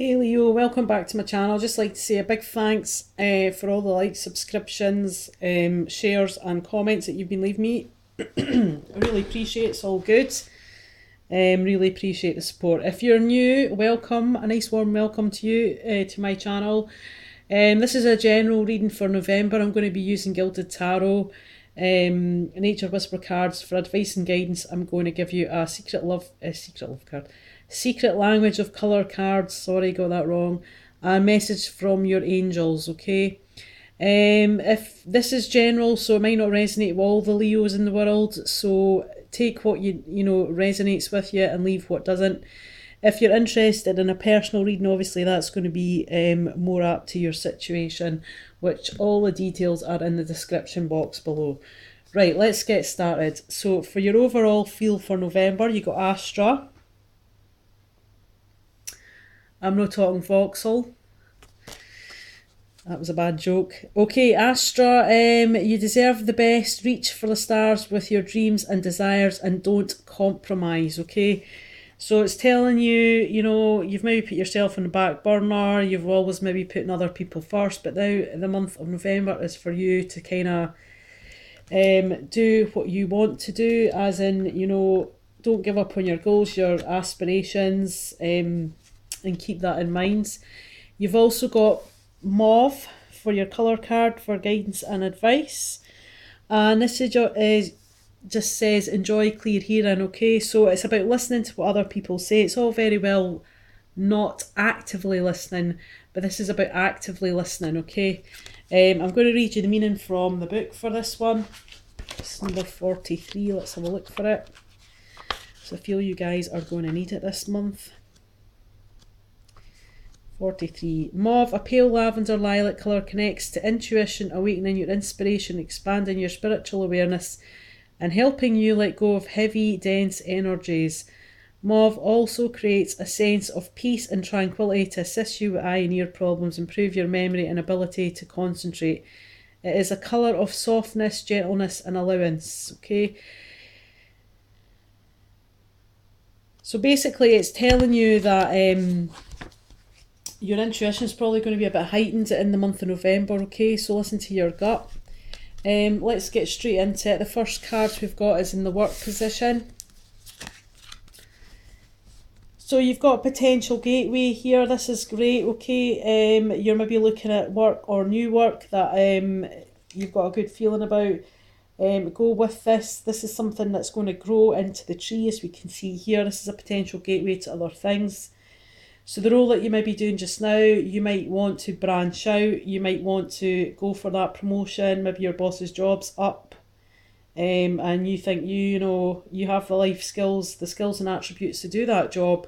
Hey Leo, welcome back to my channel. Just like to say a big thanks for all the likes, subscriptions, shares and comments that you've been leaving me. I really appreciate it. It's all good. Really appreciate the support. If you're new, welcome. A nice warm welcome to you to my channel. This is a general reading for November. I'm going to be using Gilded Tarot, Nature Whisper cards for advice and guidance. I'm going to give you a secret love card, secret language of colour cards. Sorry, got that wrong. A message from your angels. Okay. If this is general, so it might not resonate with all the Leos in the world. So take what you know resonates with you and leave what doesn't. If you're interested in a personal reading, obviously that's going to be more apt to your situation, which all the details are in the description box below. Right, let's get started. So for your overall feel for November, you got Astra. I'm not talking Vauxhall. That was a bad joke. Okay, Astra, you deserve the best. Reach for the stars with your dreams and desires and don't compromise, okay? So it's telling you, you know, you've maybe put yourself on the back burner, you've always maybe putting other people first, but now the month of November is for you to kind of do what you want to do, as in, you know, don't give up on your goals, your aspirations, and keep that in mind. You've also got Mauve for your colour card for guidance and advice. And this is just says enjoy clear hearing, okay? So it's about listening to what other people say. It's all very well not actively listening, but this is about actively listening, okay? I'm going to read you the meaning from the book for this one. It's number 43. Let's have a look for it. So I feel you guys are going to need it this month. 43. Mauve, a pale lavender lilac colour, connects to intuition, awakening your inspiration, expanding your spiritual awareness, and helping you let go of heavy, dense energies. Mauve also creates a sense of peace and tranquility to assist you with eye and ear problems, improve your memory and ability to concentrate. It is a colour of softness, gentleness, and allowance. Okay. So basically, it's telling you that your intuition is probably going to be a bit heightened in the month of November. Okay, so listen to your gut. Let's get straight into it. The first card we've got is in the work position. So you've got potential gateway here. This is great, okay? You're maybe looking at work or new work that you've got a good feeling about. Go with this. This is something that's going to grow into the tree, as we can see here. This is a potential gateway to other things. So the role that you might be doing just now, you might want to branch out. You might want to go for that promotion. Maybe your boss's job's up. And you think you know you have the life skills, the skills and attributes to do that job,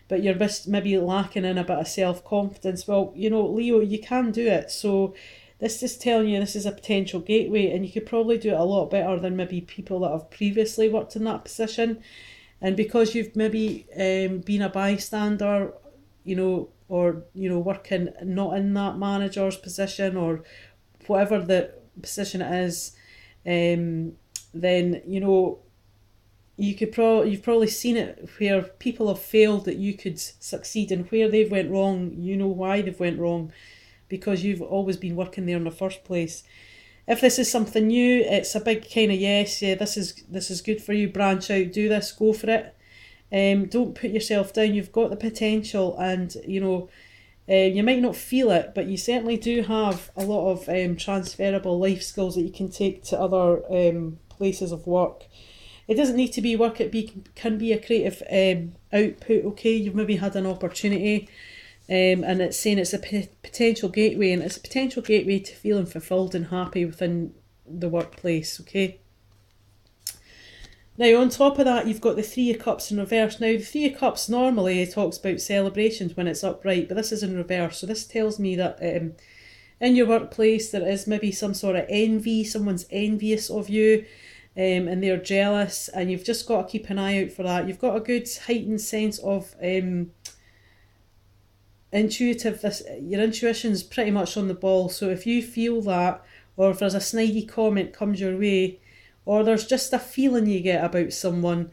but you're maybe lacking in a bit of self-confidence. Well, you know, Leo, you can do it. So this is telling you this is a potential gateway, and you could probably do it a lot better than maybe people that have previously worked in that position. And because you've maybe been a bystander, you know, or you know, working not in that manager's position or whatever the position it is, then you know you've probably seen it where people have failed that you could succeed, and where they've went wrong, you know why they've went wrong, because you've always been working there in the first place. If this is something new, it's a big kind of yes, yeah, this is good for you. Branch out, do this, go for it. Don't put yourself down. You've got the potential, and you know you might not feel it, but you certainly do have a lot of transferable life skills that you can take to other places of work. It doesn't need to be work, can be a creative output, okay? You've maybe had an opportunity, and it's saying it's a potential gateway, and it's a potential gateway to feeling fulfilled and happy within the workplace, okay? Now, on top of that, you've got the Three of Cups in reverse. Now, the Three of Cups normally talks about celebrations when it's upright, but this is in reverse. So this tells me that in your workplace there is maybe some sort of envy. Someone's envious of you, and they're jealous, and you've just got to keep an eye out for that. You've got a good heightened sense of intuitive. Your intuition's pretty much on the ball. So if you feel that, or if there's a snidey comment comes your way, or there's just a feeling you get about someone,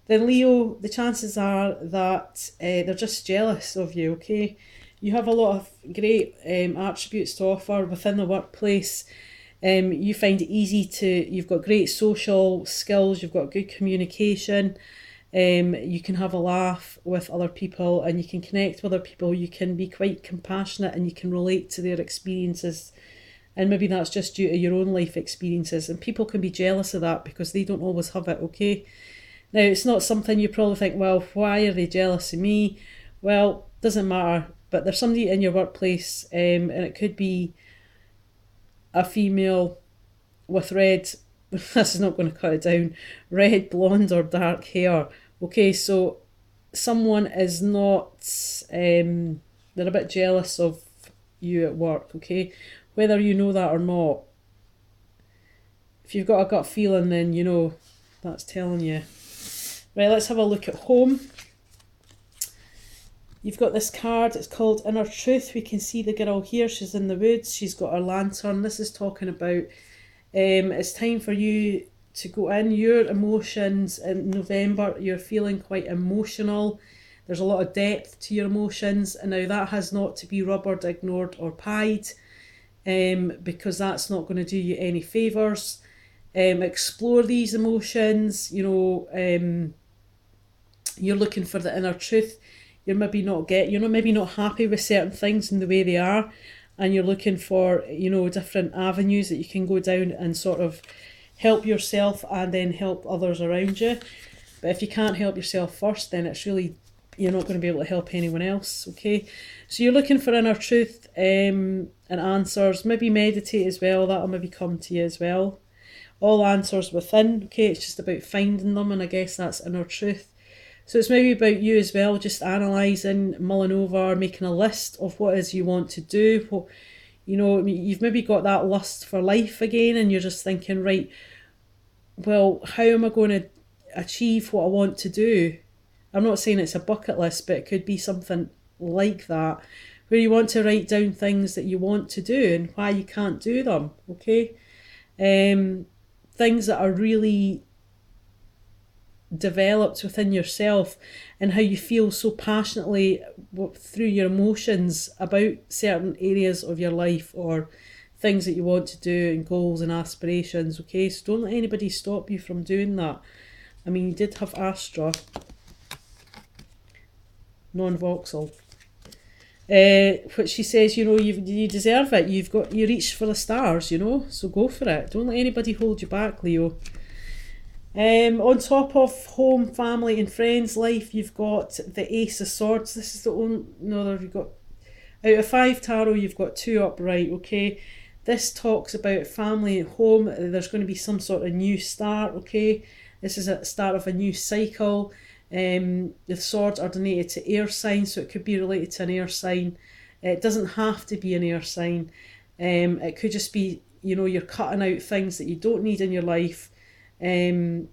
then Leo, the chances are that they're just jealous of you, okay? You have a lot of great attributes to offer within the workplace. You find it easy you've got great social skills, you've got good communication, you can have a laugh with other people and you can connect with other people, you can be quite compassionate and you can relate to their experiences. And maybe that's just due to your own life experiences. And people can be jealous of that because they don't always have it, okay? Now, it's not something you probably think, well, why are they jealous of me? Well, doesn't matter. But there's somebody in your workplace, and it could be a female with red, this is not going to cut it down, red, blonde, or dark hair. Okay, so someone is not, they're a bit jealous of you at work, okay? Whether you know that or not. If you've got a gut feeling, then you know that's telling you. Right, let's have a look at home. You've got this card, it's called Inner Truth. We can see the girl here, she's in the woods, she's got her lantern. This is talking about it's time for you to go in your emotions in November. You're feeling quite emotional. There's a lot of depth to your emotions, and now that has not to be rubbered, ignored or pied, because that's not going to do you any favours. Explore these emotions, you know, you're looking for the inner truth. You're maybe not happy with certain things in the way they are, and you're looking for, you know, different avenues that you can go down and sort of help yourself and then help others around you. But if you can't help yourself first, then it's really, you're not going to be able to help anyone else, okay? So you're looking for inner truth and answers. Maybe meditate as well, that'll maybe come to you as well. All answers within, okay? It's just about finding them, and I guess that's inner truth. So it's maybe about you as well, just analysing, mulling over, making a list of what it is you want to do. What, you know, you've maybe got that lust for life again, and you're just thinking, right, well, how am I going to achieve what I want to do? I'm not saying it's a bucket list, but it could be something like that, where you want to write down things that you want to do and why you can't do them, okay? Things that are really developed within yourself and how you feel so passionately through your emotions about certain areas of your life or things that you want to do and goals and aspirations, okay? So don't let anybody stop you from doing that. I mean, you did have Astra, non-voxel, which she says, you know, you deserve it. You reached for the stars, you know, so go for it. Don't let anybody hold you back, Leo. On top of home, family and friends life, you've got the Ace of Swords. This is the only, no, you've got, out of 5 tarot, you've got 2 upright, okay? This talks about family and home. There's going to be some sort of new start, okay? This is a start of a new cycle. The swords are donated to air signs, so it could be related to an air sign. It doesn't have to be an air sign. It could just be, you know, you're cutting out things that you don't need in your life, that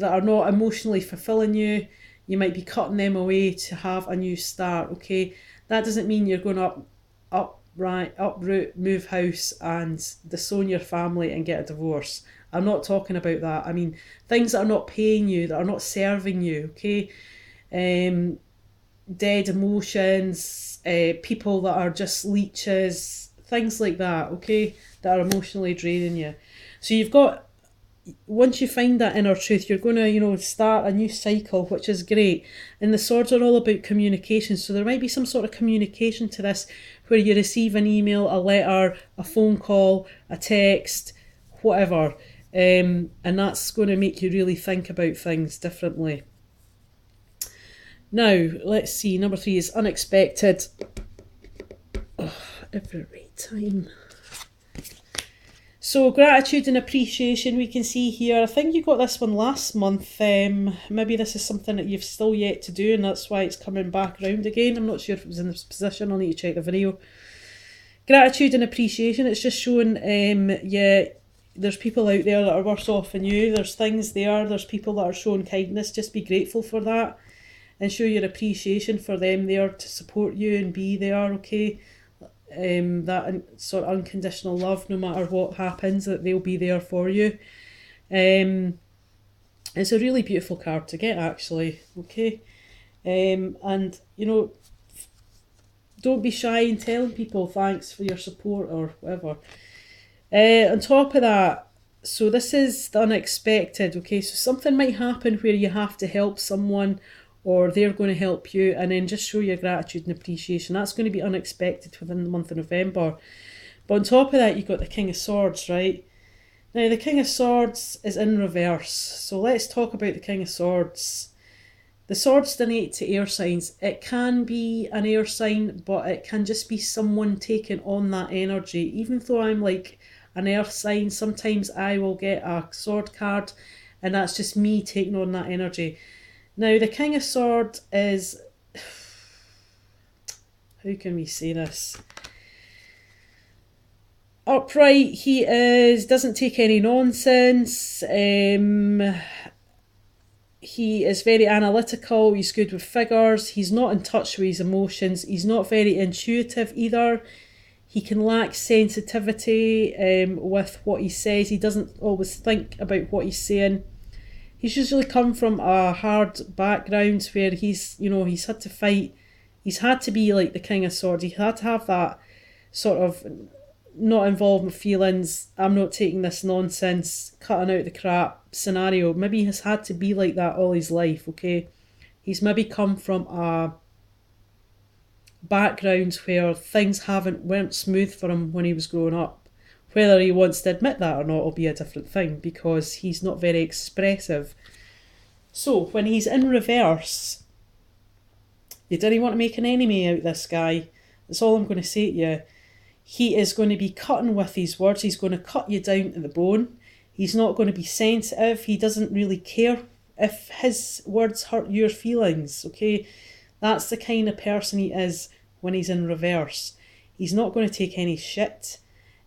are not emotionally fulfilling you. You might be cutting them away to have a new start, okay? That doesn't mean you're going to uproot, move house and disown your family and get a divorce. I'm not talking about that. I mean, things that are not paying you, that are not serving you, okay? Dead emotions, people that are just leeches, things like that, okay? That are emotionally draining you. So you've got, once you find that inner truth, you're going to, you know, start a new cycle, which is great. And the swords are all about communication. So there might be some sort of communication to this where you receive an email, a letter, a phone call, a text, whatever. And that's going to make you really think about things differently. Now, let's see. Number 3 is unexpected. Oh, every right time. So gratitude and appreciation we can see here. I think you got this one last month. Maybe this is something that you've still yet to do and that's why it's coming back around again. I'm not sure if it was in this position. I'll need to check the video. Gratitude and appreciation. It's just showing, yeah, there's people out there that are worse off than you. There's things there. There's people that are showing kindness. Just be grateful for that and show your appreciation for them there to support you and be there, okay? That sort of unconditional love, no matter what happens, that they'll be there for you. It's a really beautiful card to get, actually, okay? And, you know, don't be shy in telling people thanks for your support or whatever. On top of that, so this is the unexpected, okay? So something might happen where you have to help someone or they're going to help you, and then just show your gratitude and appreciation. That's going to be unexpected within the month of November. But on top of that, you've got the King of Swords, right? Now, the King of Swords is in reverse. So let's talk about the King of Swords. The swords donate to air signs. It can be an air sign, but it can just be someone taking on that energy. Even though I'm like an earth sign, sometimes I will get a sword card, and that's just me taking on that energy. Now, the King of Swords is... how can we say this? Upright, he doesn't take any nonsense. He is very analytical, he's good with figures, he's not in touch with his emotions, he's not very intuitive either. He can lack sensitivity with what he says, he doesn't always think about what he's saying. He's usually come from a hard background where he's had to fight, he's had to be like the King of Swords, he had to have that sort of not involved in feelings, I'm not taking this nonsense, cutting out the crap scenario. Maybe he has had to be like that all his life, okay? He's maybe come from a background where things weren't smooth for him when he was growing up. Whether he wants to admit that or not will be a different thing, because he's not very expressive. So when he's in reverse, you didn't want to make an enemy out of this guy. That's all I'm going to say to you. He is going to be cutting with his words. He's going to cut you down to the bone. He's not going to be sensitive. He doesn't really care if his words hurt your feelings, okay? That's the kind of person he is when he's in reverse. He's not going to take any shit,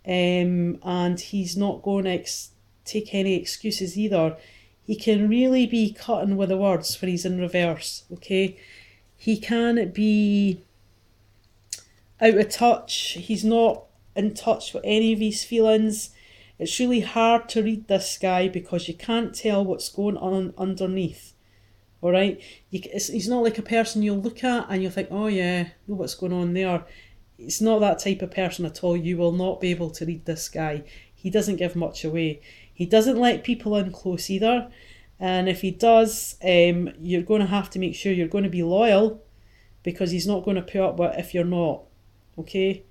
and he's not going to take any excuses either. He can really be cutting with the words when he's in reverse, okay? He can be out of touch. He's not in touch with any of his feelings. It's really hard to read this guy because you can't tell what's going on underneath. Alright? He's not like a person you'll look at and you'll think, oh yeah, know what's going on there. It's not that type of person at all. You will not be able to read this guy. He doesn't give much away. He doesn't let people in close either. And if he does, you're going to have to make sure you're going to be loyal, because he's not going to put up with it if you're not. Okay?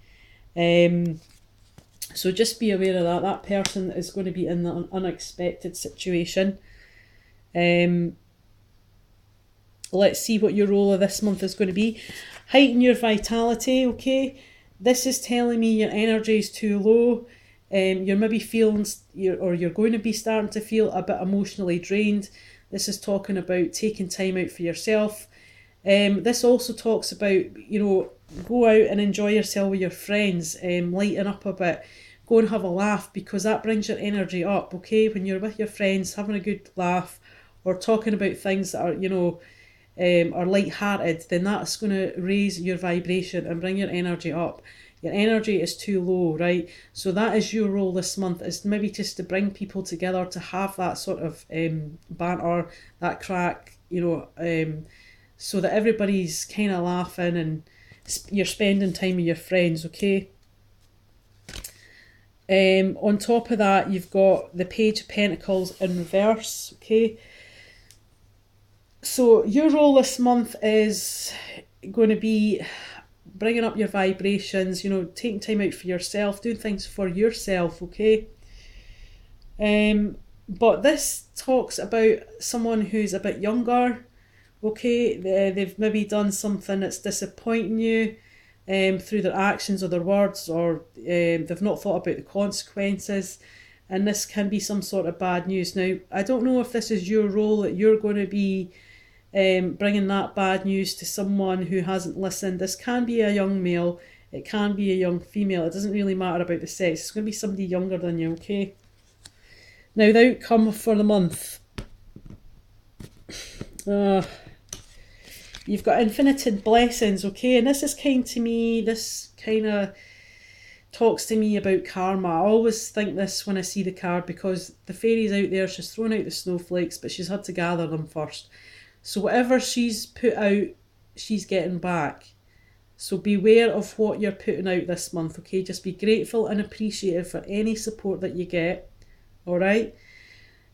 So just be aware of that. That person is going to be in an unexpected situation. Let's see what your role of this month is going to be. Heighten your vitality, okay? This is telling me your energy is too low. You're maybe feeling, you're going to be starting to feel a bit emotionally drained. This is talking about taking time out for yourself. This also talks about, go out and enjoy yourself with your friends, lighten up a bit, go and have a laugh, because that brings your energy up, okay? When you're with your friends, having a good laugh, or talking about things that are, are light-hearted, then that's going to raise your vibration and bring your energy up. Your energy is too low, right? So that is your role this month, is maybe just to bring people together, to have that sort of banter, that crack, so that everybody's kind of laughing and you're spending time with your friends, okay? On top of that, you've got the Page of Pentacles in reverse, okay? So your role this month is going to be bringing up your vibrations, taking time out for yourself, doing things for yourself, okay? But this talks about someone who's a bit younger, okay? They've maybe done something that's disappointing you through their actions or their words, or they've not thought about the consequences, and this can be some sort of bad news. Now, I don't know if this is your role, that you're going to be bringing that bad news to someone who hasn't listened. This can be a young male, it can be a young female, it doesn't really matter about the sex. It's going to be somebody younger than you, okay? Now, the outcome for the month. You've got infinited blessings, okay? And this is kind to me, this kind of talks to me about karma. I always think this when I see the card, because the fairy's out there, she's thrown out the snowflakes, but she's had to gather them first. So whatever she's put out, she's getting back. So beware of what you're putting out this month, okay? Just be grateful and appreciative for any support that you get, all right?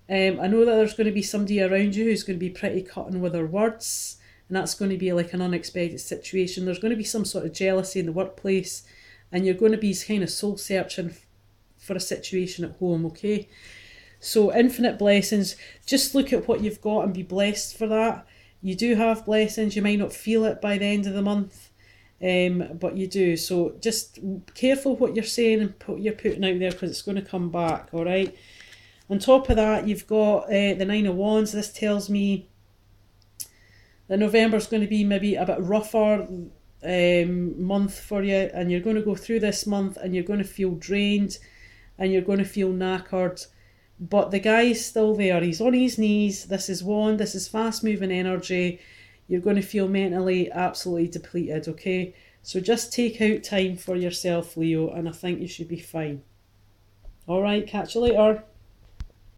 I know that there's going to be somebody around you who's going to be pretty cutting with their words, and that's going to be like an unexpected situation. There's going to be some sort of jealousy in the workplace, and you're going to be kind of soul searching for a situation at home, okay? So infinite blessings. Just look at what you've got and be blessed for that. You do have blessings. You might not feel it by the end of the month, but you do. So just careful what you're saying and what you're putting out there, because it's going to come back, all right? On top of that, you've got the Nine of Wands. This tells me that November's going to be maybe a bit rougher month for you, and you're going to go through this month and you're going to feel drained and you're going to feel knackered. But the guy's still there. He's on his knees. This is Wand. This is fast moving energy. You're going to feel mentally absolutely depleted, okay? So just take out time for yourself, Leo, and I think you should be fine. All right, catch you later.